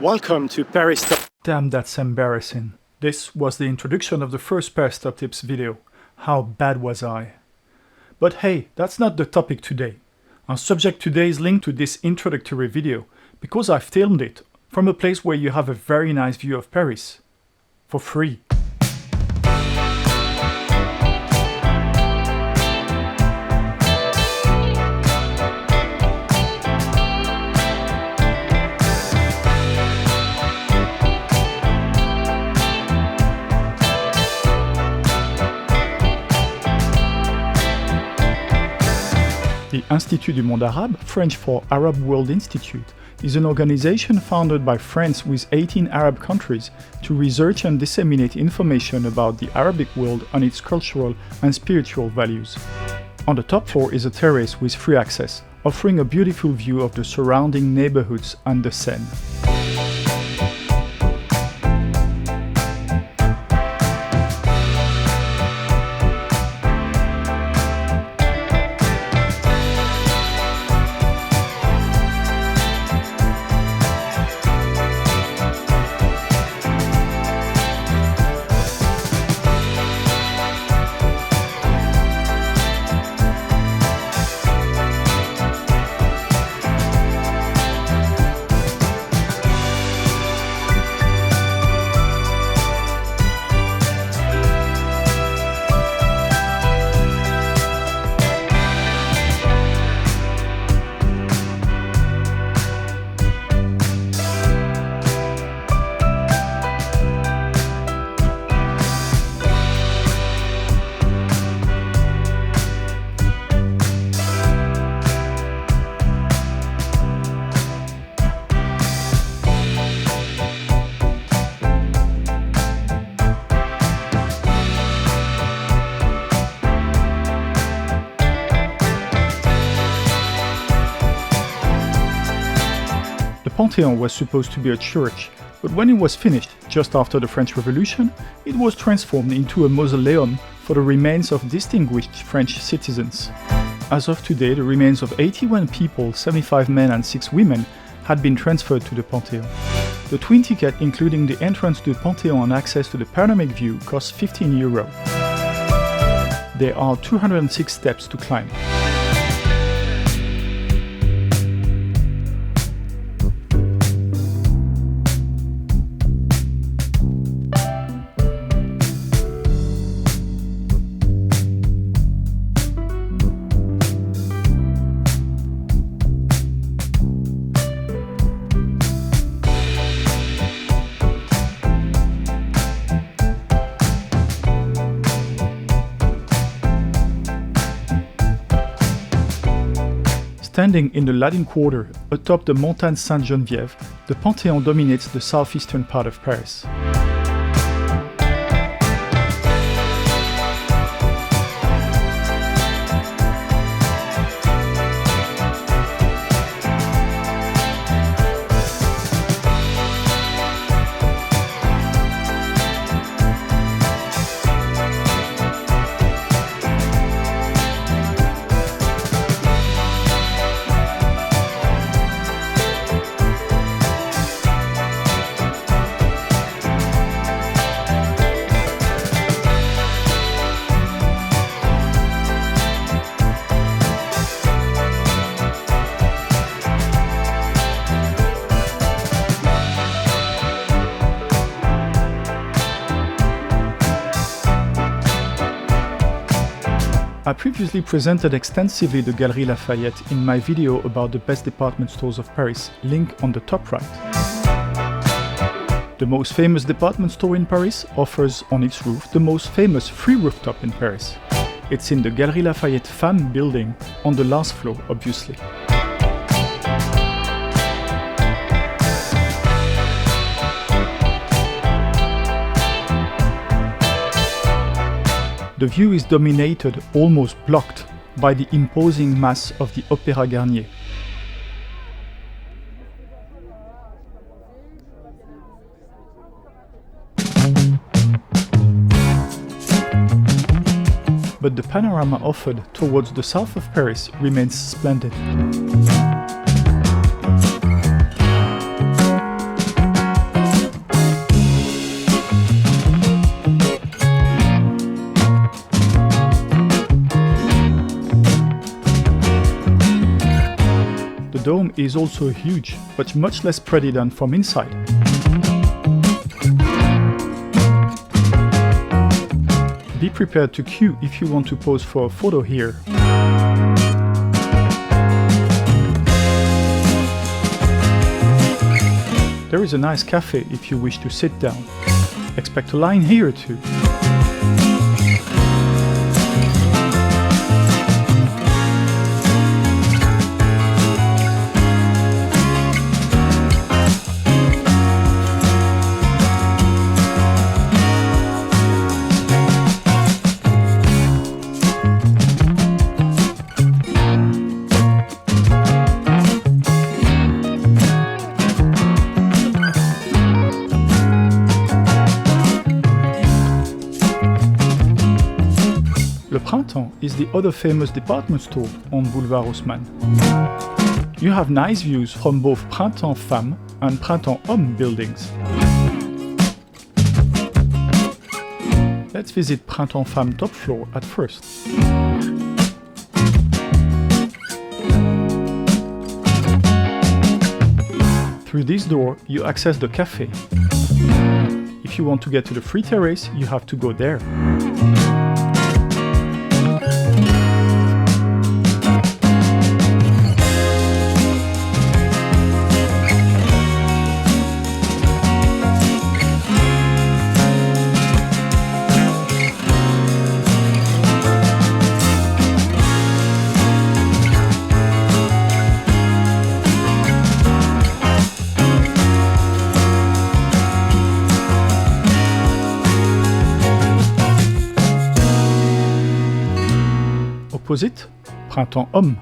Welcome to Paris Top. Damn, that's embarrassing. This was the introduction of the first Paris Top Tips video. How bad was I? But hey, that's not the topic today. Our subject today is linked to this introductory video because I filmed it from a place where you have a very nice view of Paris. For free. The Institut du Monde Arabe, French for Arab World Institute, is an organization founded by France with 18 Arab countries to research and disseminate information about the Arabic world and its cultural and spiritual values. On the top floor is a terrace with free access, offering a beautiful view of the surrounding neighborhoods and the Seine. The Panthéon was supposed to be a church, but when it was finished, just after the French Revolution, it was transformed into a mausoleum for the remains of distinguished French citizens. As of today, the remains of 81 people, 75 men and 6 women, had been transferred to the Panthéon. The twin ticket, including the entrance to the Panthéon and access to the panoramic view, costs €15. There are 206 steps to climb. Standing in the Latin Quarter, atop the Montagne Sainte-Geneviève, the Panthéon dominates the southeastern part of Paris. I previously presented extensively the Galeries Lafayette in my video about the best department stores of Paris, link on the top right. The most famous department store in Paris offers on its roof the most famous free rooftop in Paris. It's in the Galeries Lafayette Femmes building, on the last floor, obviously. The view is dominated, almost blocked, by the imposing mass of the Opéra Garnier. But the panorama offered towards the south of Paris remains splendid. is also huge, but much less pretty than from inside. Be prepared to queue if you want to pose for a photo here. There is a nice cafe if you wish to sit down. Expect a line here too. Le Printemps is the other famous department store on Boulevard Haussmann. You have nice views from both Printemps Femmes and Printemps Hommes buildings. Let's visit Printemps Femmes top floor at first. Through this door, you access the cafe. If you want to get to the free terrace, you have to go there. Opposite, Printemps Hommes.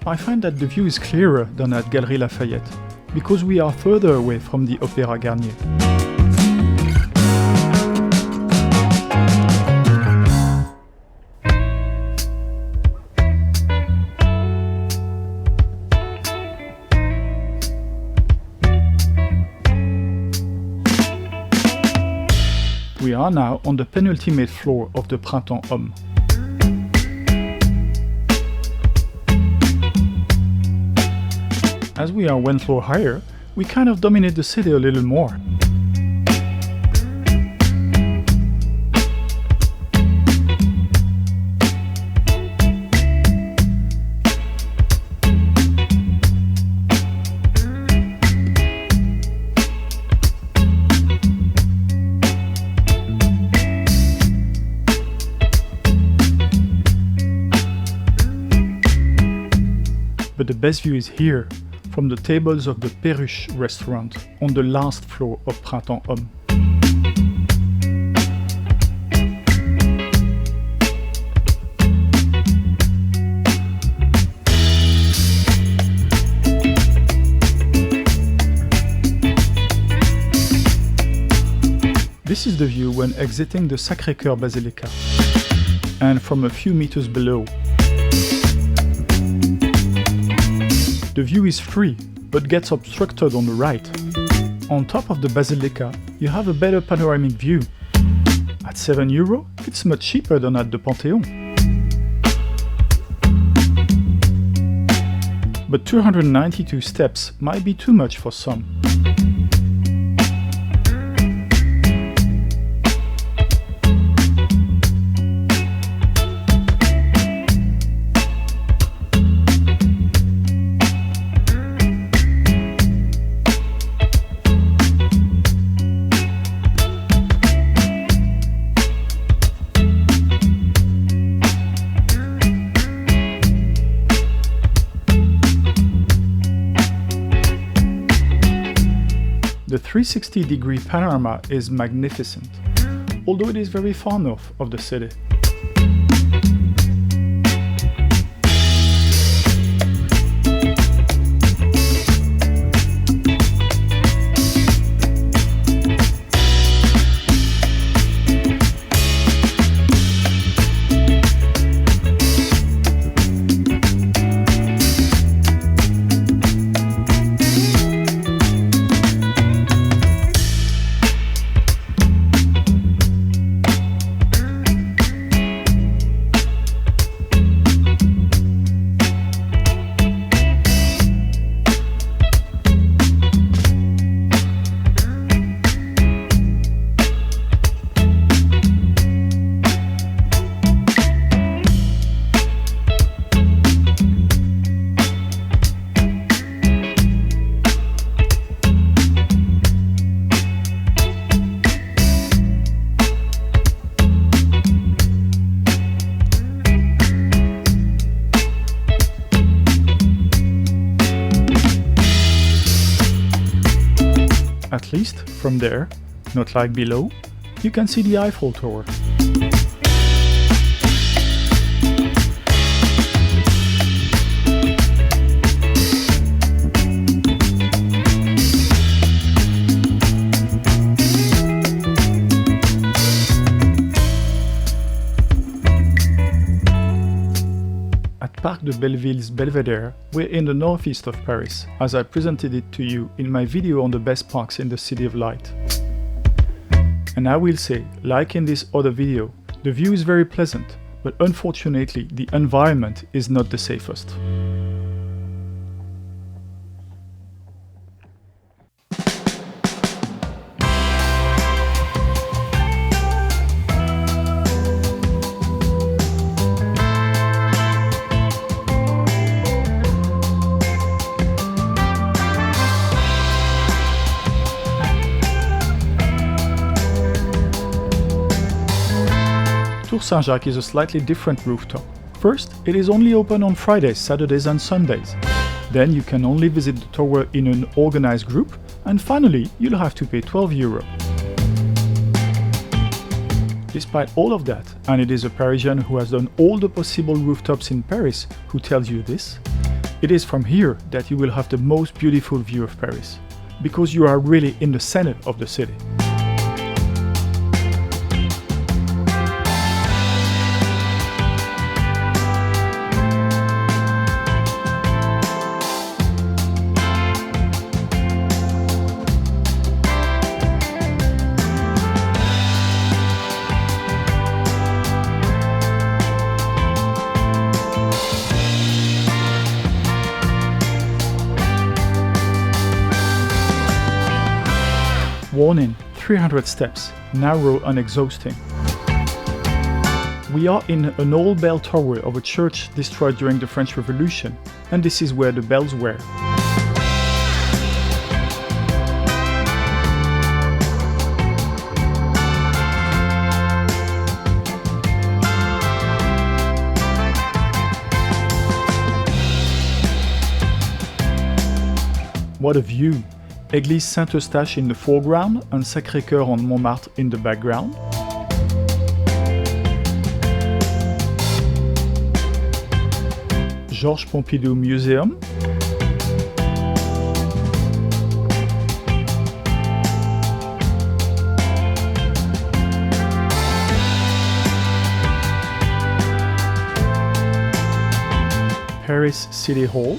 I find that the view is clearer than at Galeries Lafayette, because we are further away from the Opéra Garnier. We are now on the penultimate floor of the Printemps Hommes. As we are one floor higher, we kind of dominate the city a little more. But the best view is here, from the tables of the Perruche restaurant on the last floor of Printemps Hommes. This is the view when exiting the Sacré-Cœur Basilica, and from a few meters below. The view is free, but gets obstructed on the right. On top of the Basilica, you have a better panoramic view. At €7, it's much cheaper than at the Panthéon. But 292 steps might be too much for some. The 360-degree panorama is magnificent, although it is very far north of the city. At least, from there, not like below, you can see the Eiffel Tower. Parc de Belleville's Belvedere, we're in the northeast of Paris, as I presented it to you in my video on the best parks in the City of Light. And I will say, like in this other video, the view is very pleasant, but unfortunately the environment is not the safest. Tour Saint-Jacques is a slightly different rooftop. First, it is only open on Fridays, Saturdays and Sundays. Then you can only visit the tower in an organized group, and finally you'll have to pay €12. Despite all of that, and it is a Parisian who has done all the possible rooftops in Paris who tells you this, it is from here that you will have the most beautiful view of Paris, because you are really in the center of the city. Warning, 300 steps, narrow and exhausting. We are in an old bell tower of a church destroyed during the French Revolution, and this is where the bells were. What a view! Église Saint-Eustache in the foreground and Sacré-Cœur on Montmartre in the background. Georges Pompidou Museum. Paris City Hall.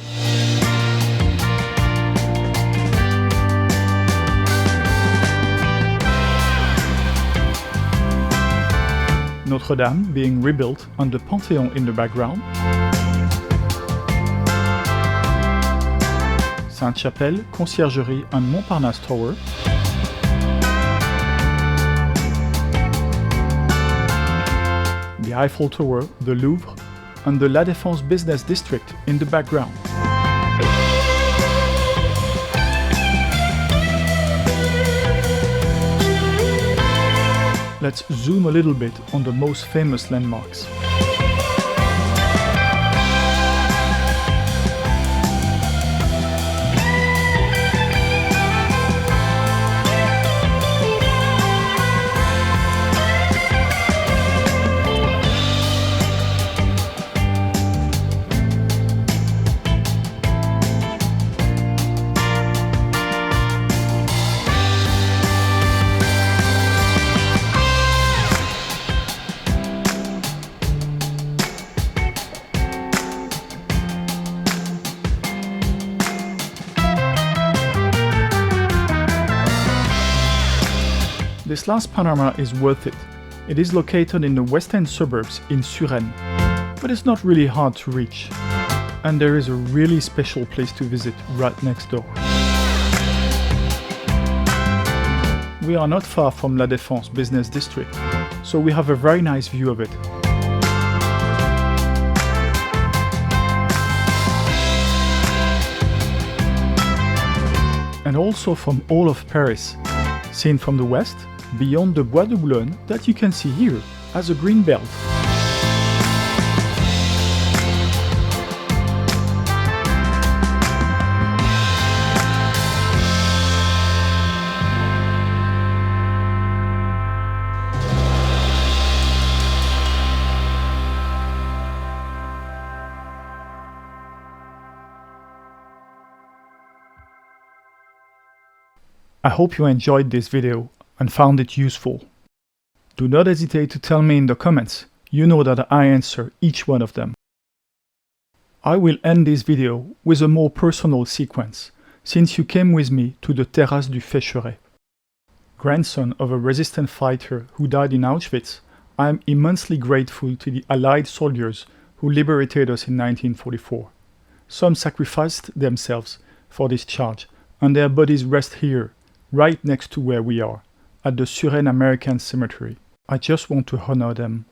Notre-Dame being rebuilt and the Panthéon in the background. Sainte-Chapelle, Conciergerie and Montparnasse Tower. The Eiffel Tower, the Louvre, and the La Défense Business District in the background. Let's zoom a little bit on the most famous landmarks. This last panorama is worth it. It is located in the western suburbs in Suresnes, but it's not really hard to reach. And there is a really special place to visit right next door. We are not far from La Défense Business District, so we have a very nice view of it. And also from all of Paris, seen from the west, beyond the Bois de Boulogne that you can see here as a green belt. I hope you enjoyed this video and found it useful. Do not hesitate to tell me in the comments. You know that I answer each one of them. I will end this video with a more personal sequence, since you came with me to the Terrasse du Fécheret. Grandson of a resistance fighter who died in Auschwitz, I am immensely grateful to the Allied soldiers who liberated us in 1944. Some sacrificed themselves for this charge, and their bodies rest here, right next to where we are, at the Suresnes American Cemetery. I just want to honor them